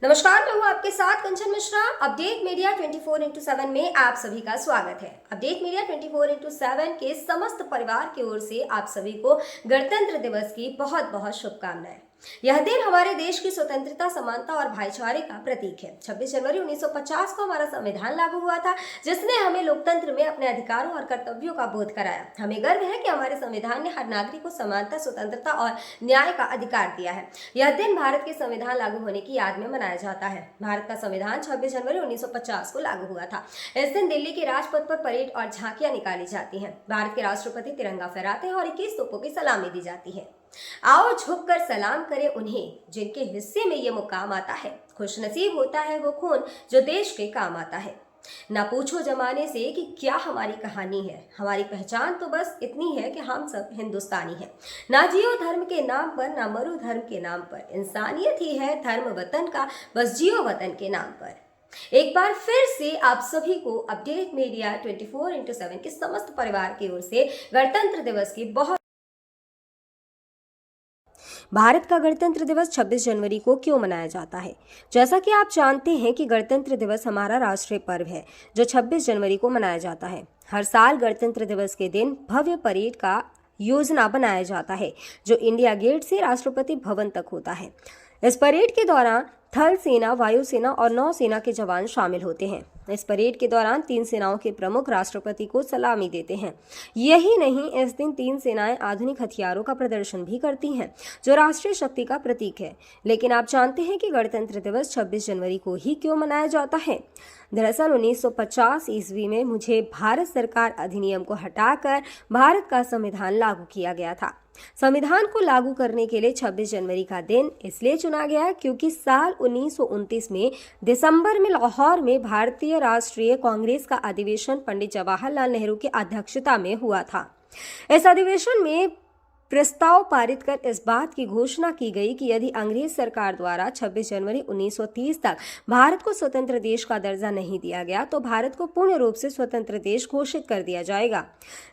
नमस्कार, मैं हूँ आपके साथ कंचन मिश्रा। अपडेट मीडिया 24x7 में आप सभी का स्वागत है। अपडेट मीडिया 24x7 के समस्त परिवार की ओर से आप सभी को गणतंत्र दिवस की बहुत बहुत शुभकामनाएं। यह दिन हमारे देश की स्वतंत्रता, समानता और भाईचारे का प्रतीक है। 26 जनवरी 1950 को हमारा संविधान लागू हुआ था, जिसने हमें लोकतंत्र में अपने अधिकारों और कर्तव्यों का बोध कराया। हमें गर्व है कि हमारे संविधान ने हर नागरिक को समानता, स्वतंत्रता और न्याय का अधिकार दिया है। यह दिन भारत के संविधान लागू होने की याद में मनाया जाता है। भारत का संविधान 26 जनवरी 1950 को लागू हुआ था। इस दिन दिल्ली के राजपथ पर परेड और झांकियां निकाली जाती हैं। भारत के राष्ट्रपति तिरंगा फहराते हैं और 21 तोपों की सलामी दी जाती है। आओ झुककर सलाम करें उन्हें जिनके हिस्से में ये मुकाम आता है। खुशनसीब होता है वो खून जो देश के काम आता है। ना पूछो जमाने से कि क्या हमारी कहानी है, हमारी पहचान तो बस इतनी है कि हम सब हिंदुस्तानी हैं। ना जियो धर्म के नाम पर, ना मरो धर्म के नाम पर, इंसानियत ही है धर्म वतन का, बस जियो वतन के नाम पर। एक बार फिर से आप सभी को अपडेट मीडिया 24x7 के समस्त परिवार की ओर से गणतंत्र दिवस की बहुत। भारत का गणतंत्र दिवस 26 जनवरी को क्यों मनाया जाता है? जैसा कि आप जानते हैं कि गणतंत्र दिवस हमारा राष्ट्रीय पर्व है जो 26 जनवरी को मनाया जाता है। हर साल गणतंत्र दिवस के दिन भव्य परेड का योजना बनाया जाता है जो इंडिया गेट से राष्ट्रपति भवन तक होता है। इस परेड के दौरान थल सेना, वायुसेना और नौसेना के जवान शामिल होते हैं। इस परेड के दौरान तीन सेनाओं के प्रमुख राष्ट्रपति को सलामी देते हैं। यही नहीं, इस दिन तीन सेनाएं आधुनिक हथियारों का प्रदर्शन भी करती हैं जो राष्ट्रीय शक्ति का प्रतीक है। लेकिन आप जानते हैं कि गणतंत्र दिवस 26 जनवरी को ही क्यों मनाया जाता है? दरअसल 1950 ईस्वी में मुझे भारत सरकार अधिनियम को हटाकर भारत का संविधान लागू किया गया था। संविधान को लागू करने के लिए 26 जनवरी का दिन इसलिए चुना गया क्योंकि साल 1929 में दिसंबर में लाहौर में भारतीय राष्ट्रीय कांग्रेस का अधिवेशन पंडित जवाहरलाल नेहरू की अध्यक्षता में हुआ था। इस अधिवेशन में प्रस्ताव पारित कर इस बात की घोषणा की गई कि यदि अंग्रेज सरकार द्वारा 26 जनवरी 1930 तक भारत को स्वतंत्र देश का दर्जा नहीं दिया गया तो भारत को पूर्ण रूप से स्वतंत्र देश घोषित कर दिया जाएगा।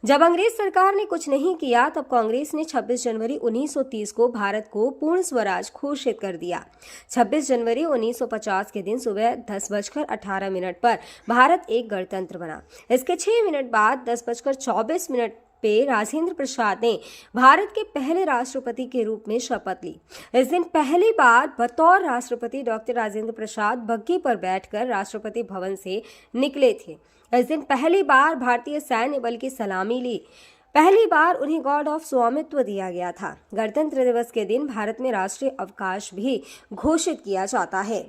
जब अंग्रेज सरकार ने कुछ नहीं किया तब कांग्रेस ने 26 जनवरी 1930 को भारत को पूर्ण स्वराज घोषित कर दिया। 26 जनवरी 1950 के दिन सुबह 10:18 पर भारत एक गणतंत्र बना। इसके 6 मिनट बाद 10:24 पे राजेंद्र प्रसाद ने भारत के पहले राष्ट्रपति के रूप में शपथ ली। इस दिन पहली बार बतौर राष्ट्रपति डॉक्टर राजेंद्र प्रसाद बग्घी पर बैठकर राष्ट्रपति भवन से निकले थे। इस दिन पहली बार भारतीय सैन्य बल की सलामी ली। पहली बार उन्हें गॉर्ड ऑफ स्वामित्व दिया गया था। गणतंत्र दिवस के दिन भारत में राष्ट्रीय अवकाश भी घोषित किया जाता है।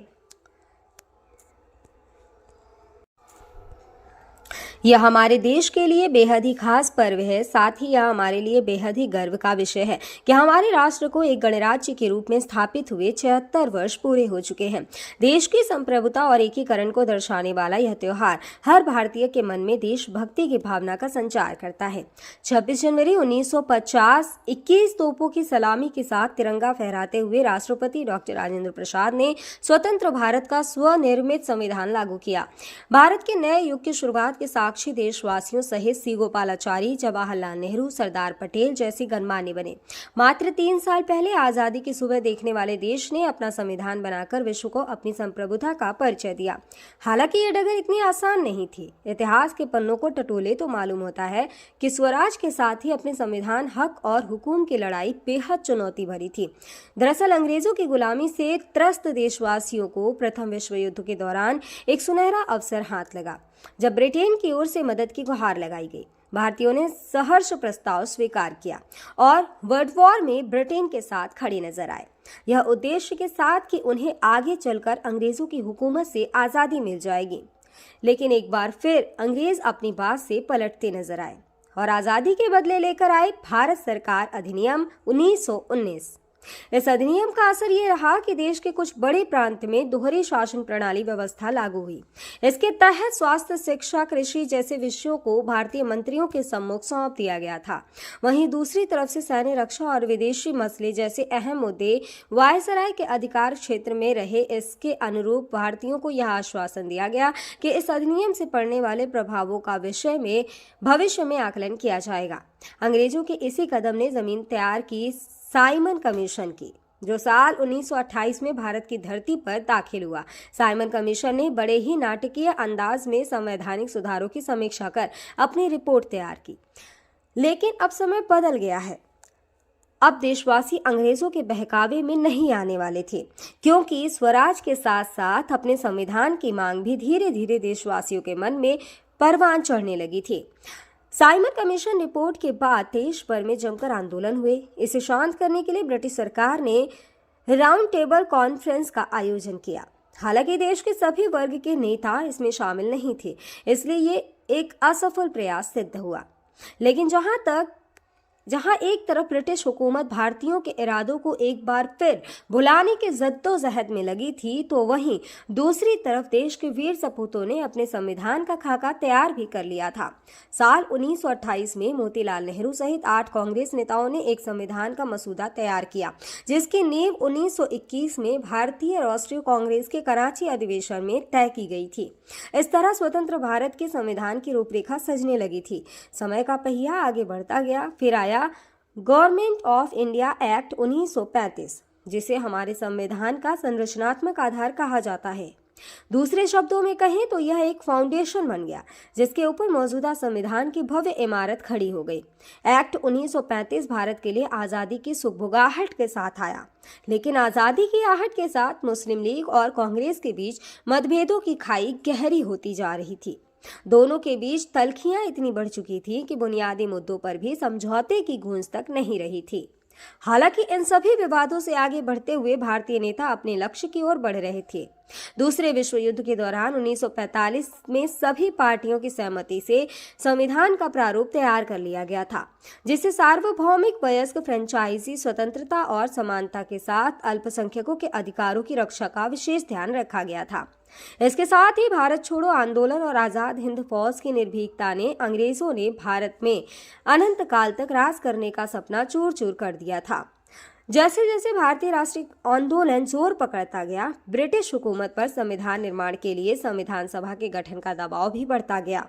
यह हमारे देश के लिए बेहद ही खास पर्व है। साथ ही यह हमारे लिए बेहद ही गर्व का विषय है कि हमारे राष्ट्र को एक गणराज्य के रूप में स्थापित हुए 76 वर्ष पूरे हो चुके हैं। देश की संप्रभुता और एकीकरण को दर्शाने वाला यह त्योहार हर भारतीय के मन में देशभक्ति की भावना का संचार करता है। 26 जनवरी 1950 21 तोपों की सलामी के साथ तिरंगा फहराते हुए राष्ट्रपति डॉक्टर राजेंद्र प्रसाद ने स्वतंत्र भारत का स्वनिर्मित संविधान लागू किया। भारत के नए युग की शुरुआत के साक्षी देशवासियों सहित सी गोपालाचारी, जवाहरलाल नेहरू, सरदार पटेल जैसे गणमान्य बने। मात्र 3 साल पहले आजादी की सुबह देखने वाले देश ने अपना संविधान बनाकर विश्व को अपनी संप्रभुता का परिचय दिया। हालांकि ये डगर इतनी आसान नहीं थी। इतिहास के पन्नों को टटोले तो मालूम होता है कि स्वराज के साथ ही अपने संविधान, हक और हुकूम की लड़ाई बेहद चुनौती भरी थी। दरअसल अंग्रेजों की गुलामी से त्रस्त देशवासियों को प्रथम विश्व युद्ध के दौरान एक सुनहरा अवसर हाथ लगा जब ब्रिटेन की ओर से मदद की गुहार लगाई गई। भारतीयों ने सहर्ष प्रस्ताव स्वीकार किया और वर्ल्ड वॉर में ब्रिटेन के साथ खड़े नजर आए। यह उद्देश्य के साथ कि उन्हें आगे चलकर अंग्रेजों की हुकूमत से आजादी मिल जाएगी। लेकिन एक बार फिर अंग्रेज अपनी बात से पलटते नजर आए और आजादी के बदले लेकर आए भारत सरकार अधिनियम 1919। इस अधिनियम का असर ये रहा कि देश के कुछ बड़े प्रांत में दोहरी शासन प्रणाली व्यवस्था लागू हुई। इसके तहत स्वास्थ्य, शिक्षा, कृषि जैसे विषयों को भारतीय मंत्रियों के सम्मुख सौंप दिया गया था। वहीं दूसरी तरफ से सैन्य, रक्षा और विदेशी मसले जैसे अहम मुद्दे वायसराय के अधिकार क्षेत्र में रहे। इसके अनुरूप भारतीयों को यह आश्वासन दिया गया कि इस अधिनियम से पड़ने वाले प्रभावों का विषय में भविष्य में आकलन किया जाएगा। अंग्रेजों के इसी कदम ने जमीन तैयार की साइमन कमीशन की। जो साल 1928 में भारत की धरती पर दाखिल हुआ। साइमन कमीशन ने बड़े ही नाटकीय अंदाज में संवैधानिक सुधारों की समीक्षा कर अपनी रिपोर्ट तैयार की। लेकिन अब समय बदल गया है। अब देशवासी अंग्रेजों के बहकावे में नहीं आने वाले थे, क्योंकि स्वराज के साथ साथ अपने संविधान की मांग भी धीरे धीरे देशवासियों के मन में परवान चढ़ने लगी थी। साइमन कमीशन रिपोर्ट के बाद देश भर में जमकर आंदोलन हुए। इसे शांत करने के लिए ब्रिटिश सरकार ने राउंड टेबल कॉन्फ्रेंस का आयोजन किया। हालांकि देश के सभी वर्ग के नेता इसमें शामिल नहीं थे, इसलिए ये एक असफल प्रयास सिद्ध हुआ। लेकिन जहां एक तरफ ब्रिटिश हुकूमत भारतीयों के इरादों को एक बार फिर भुलाने के जद्दोजहद में लगी थी, तो वहीं दूसरी तरफ देश के वीर सपूतों ने अपने संविधान का खाका तैयार भी कर लिया था। साल 1928 में मोतीलाल नेहरू सहित 8 कांग्रेस नेताओं ने एक संविधान का मसूदा तैयार किया, जिसकी नींव 1921 में भारतीय राष्ट्रीय कांग्रेस के कराची अधिवेशन में तय की गई थी। इस तरह स्वतंत्र भारत के संविधान की रूपरेखा सजने लगी थी। समय का पहिया आगे बढ़ता गया। फिर आया गवर्नमेंट ऑफ इंडिया एक्ट 1935, जिसे हमारे संविधान का संरचनात्मक आधार कहा जाता है। दूसरे शब्दों में कहें तो यह एक फाउंडेशन बन गया, जिसके ऊपर मौजूदा संविधान की भव्य इमारत खड़ी हो गई। एक्ट 1935 भारत के लिए आज़ादी की सुगबुगाहट के साथ आया, लेकिन आज़ादी की आहट के साथ मुस्लिम लीग और कांग्रेस के बीच मतभेदों की खाई गहरी होती जा रही थी। दोनों के बीच तल्खियां इतनी बढ़ चुकी थी कि बुनियादी मुद्दों पर भी समझौते की गूंज तक नहीं रही थी। हालांकि इन सभी विवादों से आगे बढ़ते हुए भारतीय नेता अपने लक्ष्य की ओर बढ़ रहे थे। दूसरे विश्व युद्ध के दौरान 1945 में सभी पार्टियों की सहमति से संविधान का प्रारूप तैयार कर लिया गया था, जिसे सार्वभौमिक वयस्क फ्रेंचाइजी स्वतंत्रता और समानता के साथ अल्पसंख्यकों के अधिकारों की रक्षा का विशेष ध्यान रखा गया था। इसके साथ ही भारत छोड़ो आंदोलन और आजाद हिंद फौज की निर्भीकता ने अंग्रेजों ने भारत में अनंत काल तक राज करने का सपना चूर चूर कर दिया था। जैसे जैसे भारतीय राष्ट्रीय आंदोलन जोर पकड़ता गया, ब्रिटिश हुकूमत पर संविधान निर्माण के लिए संविधान सभा के गठन का दबाव भी बढ़ता गया।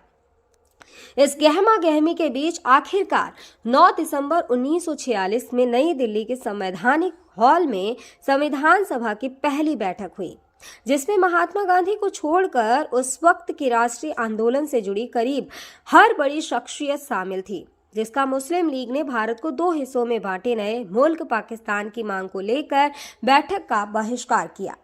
इस गहमा गहमी के बीच आखिरकार 9 दिसंबर 1946 में नई दिल्ली के संवैधानिक हॉल में संविधान सभा की पहली बैठक हुई, जिसमें महात्मा गांधी को छोड़कर उस वक्त के राष्ट्रीय आंदोलन से जुड़ी करीब हर बड़ी शख्सियत शामिल थी, जिसका मुस्लिम लीग ने भारत को 2 हिस्सों में बांटे नए मुल्क पाकिस्तान की मांग को लेकर बैठक का बहिष्कार किया।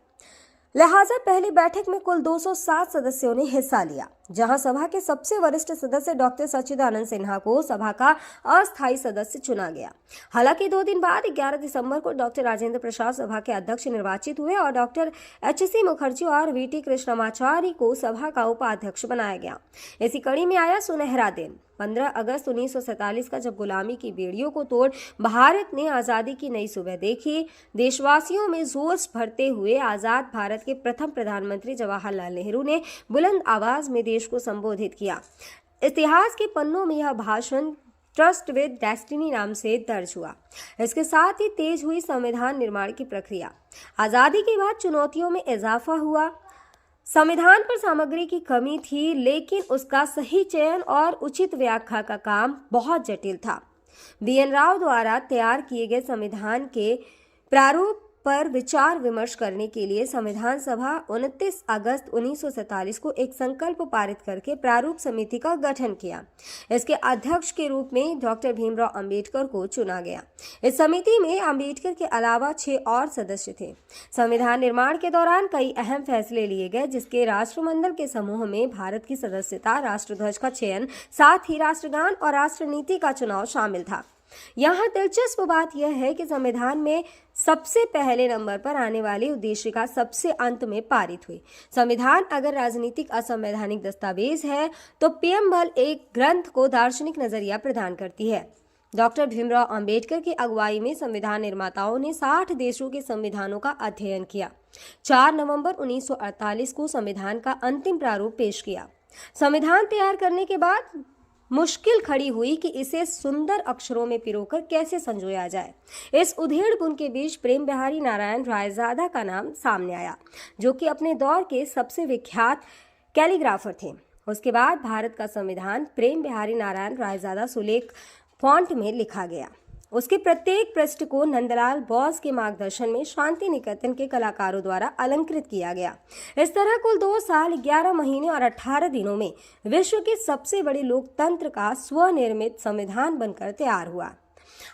लिहाजा पहली बैठक में कुल 207 सदस्यों ने हिस्सा लिया, जहां सभा के सबसे वरिष्ठ सदस्य डॉक्टर सच्चिदानंद सिन्हा को सभा का अस्थायी सदस्य चुना गया। हालांकि 2 दिन बाद 11 दिसंबर को डॉक्टर राजेंद्र प्रसाद सभा के अध्यक्ष निर्वाचित हुए और डॉक्टर एच.सी. मुखर्जी और वी.टी. कृष्णमाचारी को सभा का उपाध्यक्ष बनाया गया। इसी कड़ी में आया सुनहरा दिन 15 अगस्त 1947 का, जब गुलामी की बेड़ियों को तोड़ भारत ने आज़ादी की नई सुबह देखी। देशवासियों में जोश भरते हुए आज़ाद भारत के प्रथम प्रधानमंत्री जवाहरलाल नेहरू ने बुलंद आवाज में देश को संबोधित किया। इतिहास के पन्नों में यह भाषण ट्रस्ट विद डेस्टिनी नाम से दर्ज हुआ। इसके साथ ही तेज हुई संविधान निर्माण की प्रक्रिया। आज़ादी के बाद चुनौतियों में इजाफा हुआ। संविधान पर सामग्री की कमी थी, लेकिन उसका सही चयन और उचित व्याख्या का काम बहुत जटिल था। बी.एन. राव द्वारा तैयार किए गए संविधान के प्रारूप पर विचार विमर्श करने के लिए संविधान सभा 29 अगस्त 1947 को एक संकल्प पारित करके प्रारूप समिति का गठन किया। इसके अध्यक्ष के रूप में डॉक्टर भीमराव अंबेडकर को चुना गया। इस समिति में अंबेडकर के अलावा 6 और सदस्य थे। संविधान निर्माण के दौरान कई अहम फैसले लिए गए, जिसके राष्ट्रमंडल के समूह में भारत की सदस्यता, राष्ट्रध्वज का चयन, साथ ही राष्ट्रगान और राष्ट्रनीति का चुनाव शामिल था। यहाँ दिलचस्प बात यह है कि संविधान में सबसे पहले नंबर पर आने वाली उद्देशिका सबसे अंत में पारित हुई। संविधान अगर राजनीतिक असंवैधानिक दस्तावेज है, तो पीएमएल एक ग्रंथ को दार्शनिक नजरिया प्रदान करती है। डॉक्टर भीमराव अंबेडकर की अगुवाई में संविधान निर्माताओं ने 60 देशों के संविधानों का अध्ययन किया। 4 नवंबर 1948 को संविधान का अंतिम प्रारूप पेश किया। संविधान तैयार करने के बाद मुश्किल खड़ी हुई कि इसे सुंदर अक्षरों में पिरोकर कैसे संजोया जाए। इस उधेड़-बुन के बीच प्रेम बिहारी नारायण रायजादा का नाम सामने आया, जो कि अपने दौर के सबसे विख्यात कैलीग्राफर थे। उसके बाद भारत का संविधान प्रेम बिहारी नारायण रायजादा सुलेख फॉन्ट में लिखा गया। उसके प्रत्येक पृष्ठ को नंदलाल बोस के मार्गदर्शन में शांति निकेतन के कलाकारों द्वारा अलंकृत किया गया। इस तरह कुल 2 साल 11 महीने और 18 दिनों में विश्व के सबसे बड़े लोकतंत्र का स्वनिर्मित संविधान बनकर तैयार हुआ।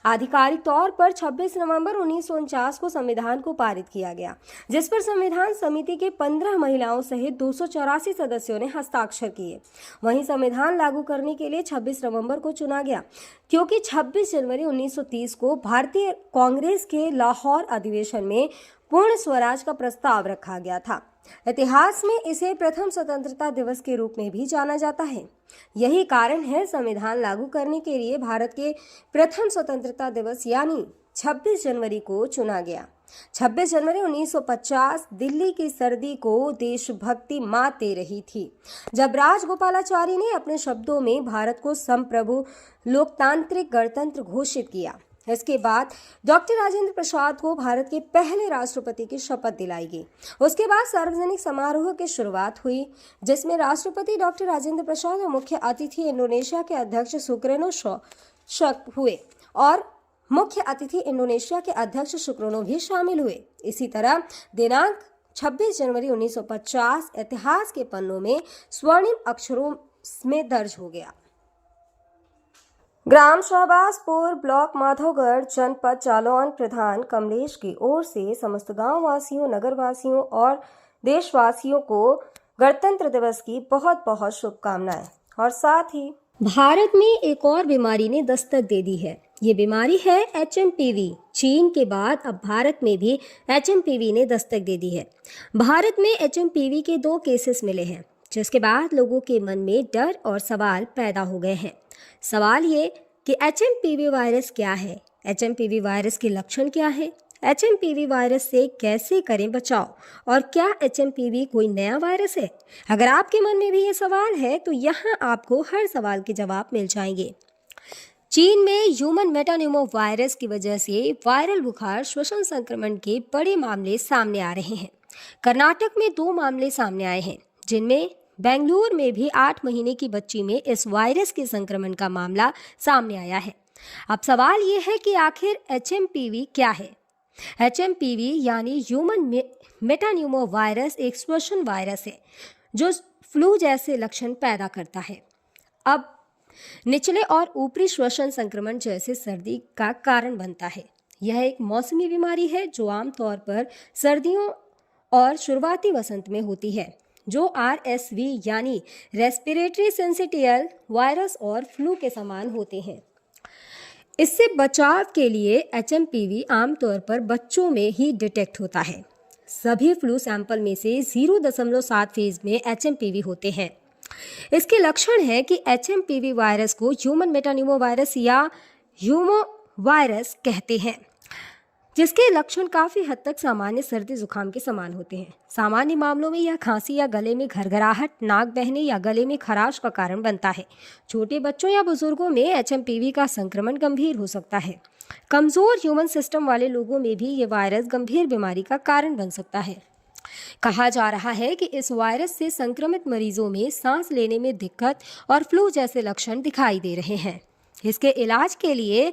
आधिकारिक तौर पर 26 नवंबर 1949 को संविधान को पारित किया गया, जिस पर संविधान समिति के 15 महिलाओं सहित 284 सदस्यों ने हस्ताक्षर किए। वहीं संविधान लागू करने के लिए 26 नवंबर को चुना गया, क्योंकि 26 जनवरी 1930 को भारतीय कांग्रेस के लाहौर अधिवेशन में पूर्ण स्वराज का प्रस्ताव रखा गया था। इतिहास में इसे प्रथम स्वतंत्रता दिवस के रूप में भी जाना जाता है। यही कारण है संविधान लागू करने के लिए भारत के प्रथम स्वतंत्रता दिवस यानी 26 जनवरी को चुना गया। 26 जनवरी 1950 दिल्ली की सर्दी को देशभक्ति मात दे रही थी, जब राजगोपालाचारी ने अपने शब्दों में भारत को संप्रभु लोकतांत्रिक गणतंत्र घोषित किया। इसके बाद डॉक्टर राजेंद्र प्रसाद को भारत के पहले राष्ट्रपति की शपथ दिलाई गई। उसके बाद सार्वजनिक समारोह की शुरुआत हुई, जिसमें राष्ट्रपति डॉक्टर राजेंद्र प्रसाद और मुख्य अतिथि इंडोनेशिया के अध्यक्ष सुकर्नो हुए और मुख्य अतिथि इंडोनेशिया के अध्यक्ष सुकर्नो भी शामिल हुए। इसी तरह दिनांक 26 जनवरी 1950 इतिहास के पन्नों में स्वर्णिम अक्षरों में दर्ज हो गया। ग्राम शहबाजपुर, ब्लॉक माधवगढ़, जनपद जालौन प्रधान कमलेश की ओर से समस्त गांव वासियों, नगर वासियों और देशवासियों को गणतंत्र दिवस की बहुत बहुत शुभकामनाएं। और साथ ही भारत में एक और बीमारी ने दस्तक दे दी है। ये बीमारी है HMPV। चीन के बाद अब भारत में भी HMPV ने दस्तक दे दी है। भारत में HMPV के 2 केसेस मिले हैं, जिसके बाद लोगों के मन में डर और सवाल पैदा हो गए हैं। सवाल ये कि HMPV वायरस क्या है, HMPV वायरस के लक्षण क्या है, HMPV वायरस से कैसे करें बचाव, और क्या HMPV कोई नया वायरस है? अगर आपके मन में भी ये सवाल है तो यहाँ आपको हर सवाल के जवाब मिल जाएंगे। चीन में ह्यूमन मेटान्यूमो वायरस की वजह से वायरल बुखार, श्वसन संक्रमण के बड़े मामले सामने आ रहे हैं। कर्नाटक में 2 मामले सामने आए हैं, जिनमें बेंगलुरु में भी 8 महीने की बच्ची में इस वायरस के संक्रमण का मामला सामने आया है। अब सवाल ये है कि आखिर HMPV क्या है? HMPV यानी ह्यूमन मेटान्यूमो वायरस एक श्वसन वायरस है जो फ्लू जैसे लक्षण पैदा करता है। अब निचले और ऊपरी श्वसन संक्रमण जैसे सर्दी का कारण बनता है। यह एक मौसमी बीमारी है जो आमतौर पर सर्दियों और शुरुआती वसंत में होती है, जो RSV यानी रेस्पिरेटरी सिंसिटियल वायरस और फ्लू के समान होते हैं। इससे बचाव के लिए HMPV आमतौर पर बच्चों में ही डिटेक्ट होता है। सभी फ्लू सैंपल में से 0.7% में HMPV होते हैं। इसके लक्षण है कि HMPV वायरस को ह्यूमन मेटान्यूमो वायरस या ह्यूमो वायरस कहते हैं, जिसके लक्षण काफ़ी हद तक सामान्य सर्दी जुकाम के समान होते हैं। सामान्य मामलों में यह खांसी या गले में घरघराहट, नाक बहने या गले में खराश का कारण बनता है। छोटे बच्चों या बुजुर्गों में HMPV का संक्रमण गंभीर हो सकता है। कमज़ोर ह्यूमन सिस्टम वाले लोगों में भी ये वायरस गंभीर बीमारी का कारण बन सकता है। कहा जा रहा है कि इस वायरस से संक्रमित मरीजों में सांस लेने में दिक्कत और फ्लू जैसे लक्षण दिखाई दे रहे हैं। इसके इलाज के लिए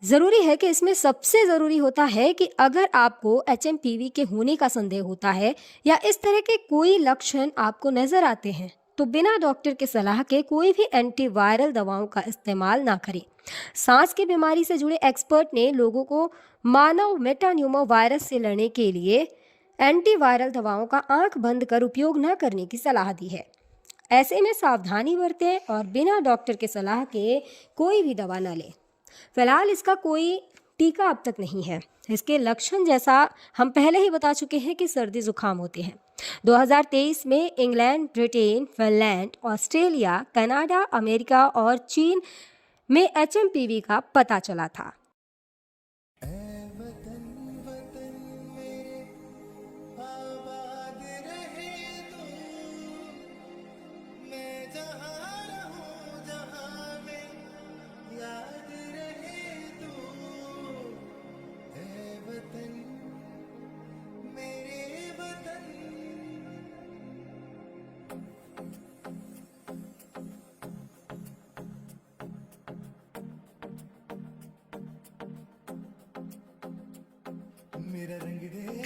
ज़रूरी है कि इसमें सबसे ज़रूरी होता है कि अगर आपको HMPV के होने का संदेह होता है या इस तरह के कोई लक्षण आपको नज़र आते हैं तो बिना डॉक्टर के सलाह के कोई भी एंटीवायरल दवाओं का इस्तेमाल ना करें। सांस की बीमारी से जुड़े एक्सपर्ट ने लोगों को मानव मेटान्यूमो वायरस से लड़ने के लिए एंटीवायरल दवाओं का आंख बंद कर उपयोग न करने की सलाह दी है। ऐसे में सावधानी बरतें और बिना डॉक्टर के सलाह के कोई भी दवा न लें। फिलहाल इसका कोई टीका अब तक नहीं है। इसके लक्षण जैसा हम पहले ही बता चुके हैं कि सर्दी जुकाम होते हैं। 2023 में England, Britain, Finland, Australia, Canada, America और चीन में HMPV का पता चला था। मेरा रंग दे